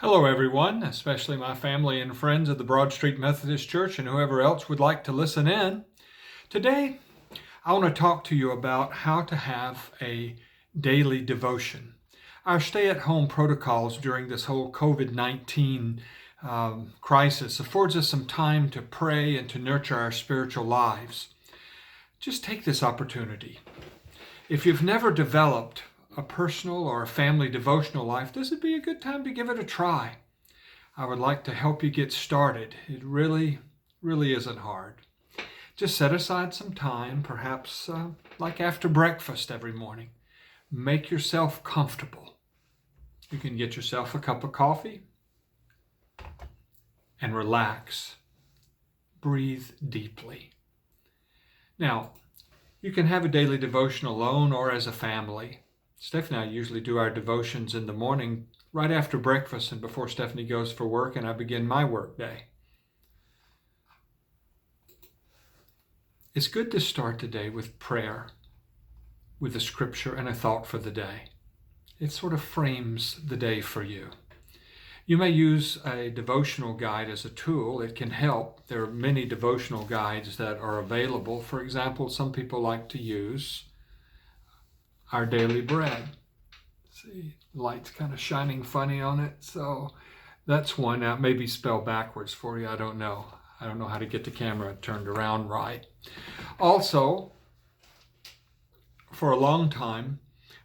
Hello, everyone, especially my family and friends of the Broad Street Methodist Church and whoever else would like to listen in. Today, I want to talk to you about how to have a daily devotion. Our stay-at-home protocols during this whole COVID-19 crisis affords us some time to pray and to nurture our spiritual lives. Just take this opportunity. If you've never developed a personal or a family devotional life, this would be a good time to give it a try. I would like to help you get started. It really isn't hard. Just set aside some time, perhaps like after breakfast every morning. Make yourself comfortable. You can get yourself a cup of coffee and relax. Breathe deeply. Now, you can have a daily devotion alone or as a family. Stephanie and I usually do our devotions in the morning right after breakfast and before Stephanie goes for work and I begin my work day. It's good to start the day with prayer, with a scripture and a thought for the day. It sort of frames the day for you. You may use a devotional guide as a tool. It can help. There are many devotional guides that are available. For example, some people like to use Our Daily Bread. See, the light's kind of shining funny on it, so that's one. Now, it may be spelled backwards for you. I don't know. I don't know how to get the camera turned around right. Also, for a long time,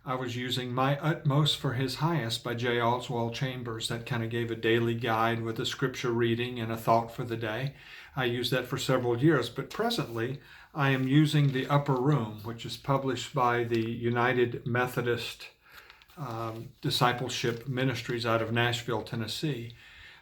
I was using My Utmost for His Highest by J. Oswald Chambers. That kind of gave a daily guide with a scripture reading and a thought for the day. I used that for several years, but presently I am using The Upper Room, which is published by the United Methodist Discipleship Ministries out of Nashville, Tennessee.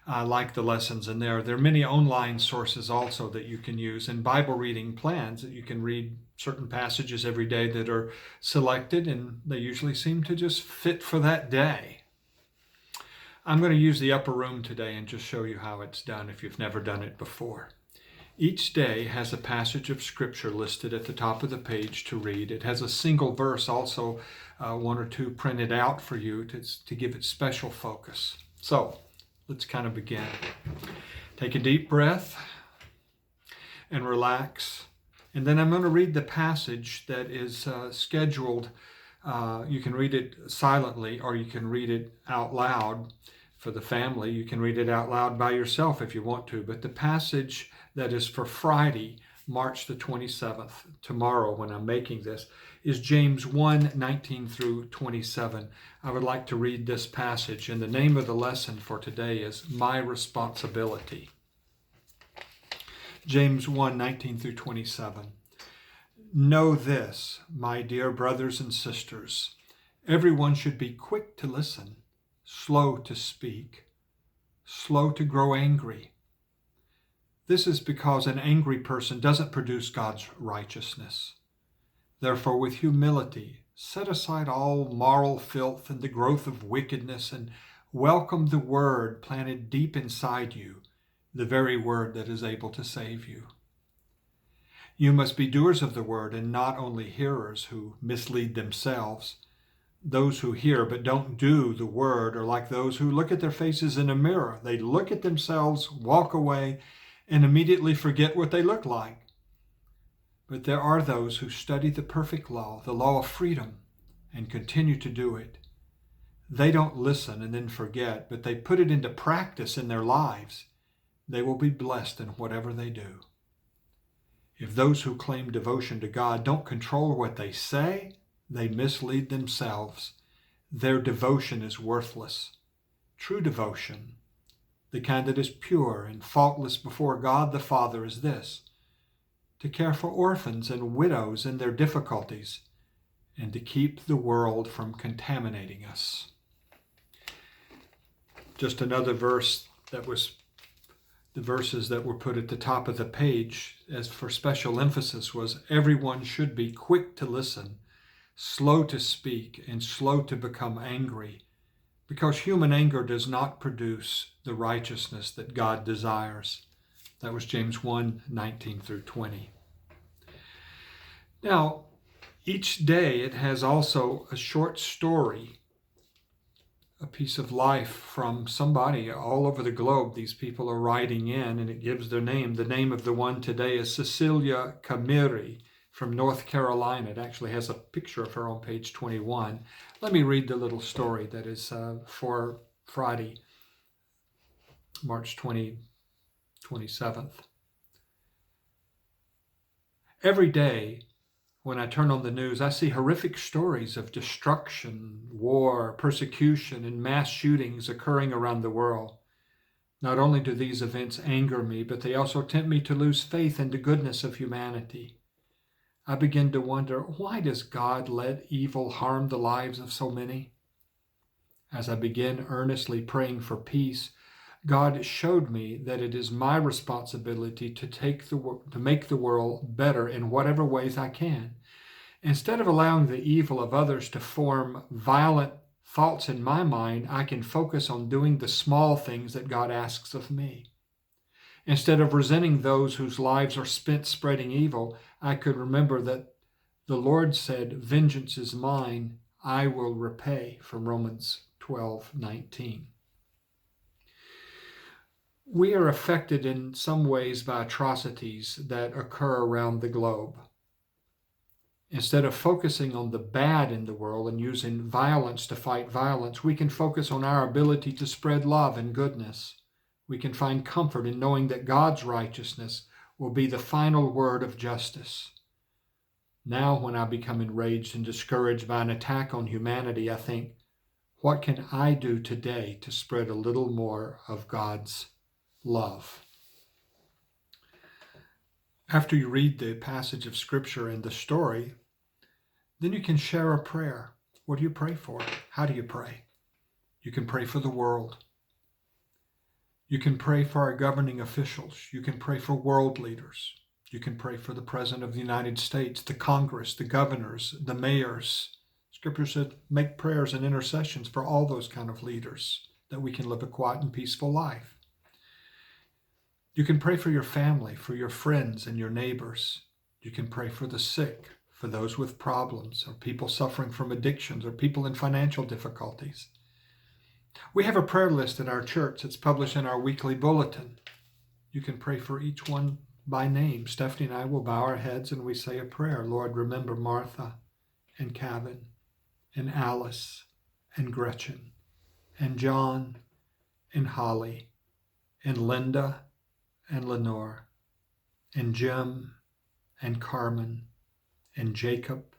I like the lessons in there. There are many online sources also that you can use, and Bible reading plans that you can read certain passages every day that are selected, and they usually seem to just fit for that day. I'm going to use The Upper Room today and just show you how it's done if you've never done it before. Each day has a passage of scripture listed at the top of the page to read. It has a single verse also, one or two printed out for you to give it special focus. So let's kind of begin. Take a deep breath and relax. And then I'm going to read the passage that is scheduled. You can read it silently or you can read it out loud for the family. You can read it out loud by yourself if you want to. But the passage that is for Friday, March the 27th, tomorrow when I'm making this, is James 1:19 through 27. I would like to read this passage, and the name of the lesson for today is My Responsibility. James 1:19 through 27. Know this, my dear brothers and sisters, everyone should be quick to listen, slow to speak, slow to grow angry. This is because an angry person doesn't produce God's righteousness. Therefore, with humility, set aside all moral filth and the growth of wickedness and welcome the word planted deep inside you, the very word that is able to save you. You must be doers of the word and not only hearers who mislead themselves. Those who hear but don't do the word are like those who look at their faces in a mirror. They look at themselves, walk away, and immediately forget what they look like. But there are those who study the perfect law, the law of freedom, and continue to do it. They don't listen and then forget, but they put it into practice in their lives. They will be blessed in whatever they do. If those who claim devotion to God don't control what they say, they mislead themselves. Their devotion is worthless. True devotion, the kind that is pure and faultless before God the Father, is this: to care for orphans and widows in their difficulties, and to keep the world from contaminating us. Just another verse that was the verses that were put at the top of the page as for special emphasis was everyone should be quick to listen, slow to speak, and slow to become angry, because human anger does not produce the righteousness that God desires. That was James 1:19 through 20. Now, each day it has also a short story a piece of life from somebody all over the globe. These people are writing in, and it gives their name. The name of the one today is Cecilia Camiri from North Carolina. It actually has a picture of her on page 21. Let me read the little story that is for Friday, March 27th. Every day when I turn on the news, I see horrific stories of destruction, war, persecution, and mass shootings occurring around the world. Not only do these events anger me, but they also tempt me to lose faith in the goodness of humanity. I begin to wonder, why does God let evil harm the lives of so many? As I begin earnestly praying for peace, God showed me that it is my responsibility to make the world better in whatever ways I can. Instead of allowing the evil of others to form violent thoughts in my mind, I can focus on doing the small things that God asks of me. Instead of resenting those whose lives are spent spreading evil, I could remember that the Lord said, "Vengeance is mine, I will repay," from Romans 12:19. We are affected in some ways by atrocities that occur around the globe. Instead of focusing on the bad in the world and using violence to fight violence, we can focus on our ability to spread love and goodness. We can find comfort in knowing that God's righteousness will be the final word of justice. Now, when I become enraged and discouraged by an attack on humanity, I think, what can I do today to spread a little more of God's love? After you read the passage of Scripture and the story, then you can share a prayer. What do you pray for? How do you pray? You can pray for the world. You can pray for our governing officials. You can pray for world leaders. You can pray for the President of the United States, the Congress, the governors, the mayors. Scripture said, make prayers and intercessions for all those kind of leaders, that we can live a quiet and peaceful life. You can pray for your family, for your friends and your neighbors. You can pray for the sick, for those with problems, or people suffering from addictions, or people in financial difficulties. We have a prayer list at our church that's published in our weekly bulletin. You can pray for each one by name. Stephanie and I will bow our heads and we say a prayer. Lord, remember Martha and Kevin and Alice and Gretchen and John and Holly and Linda and Lenore and Jim and Carmen and Jacob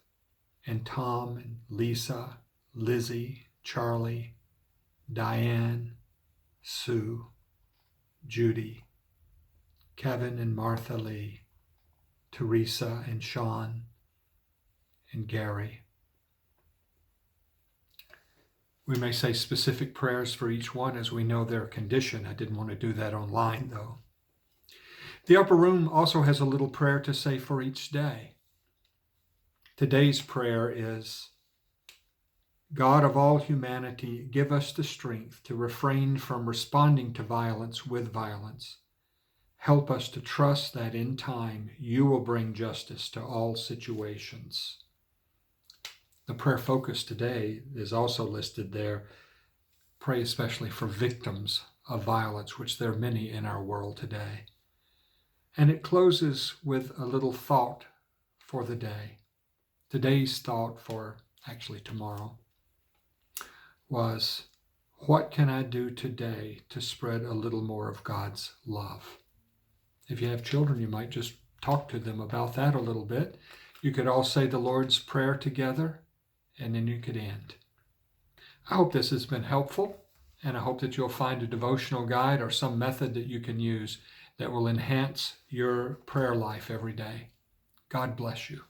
and Tom and Lisa, Lizzie, Charlie, Diane, Sue, Judy, Kevin and Martha Lee, Teresa and Sean, and Gary. We may say specific prayers for each one as we know their condition. I didn't want to do that online, though. The upper room also has a little prayer to say for each day. Today's prayer is, God of all humanity, give us the strength to refrain from responding to violence with violence. Help us to trust that in time you will bring justice to all situations. The prayer focus today is also listed there. Pray especially for victims of violence, which there are many in our world today. And it closes with a little thought for the day. Today's thought for actually tomorrow was, what can I do today to spread a little more of God's love? If you have children, you might just talk to them about that a little bit. You could all say the Lord's Prayer together, and then you could end. I hope this has been helpful, and I hope that you'll find a devotional guide or some method that you can use that will enhance your prayer life every day. God bless you.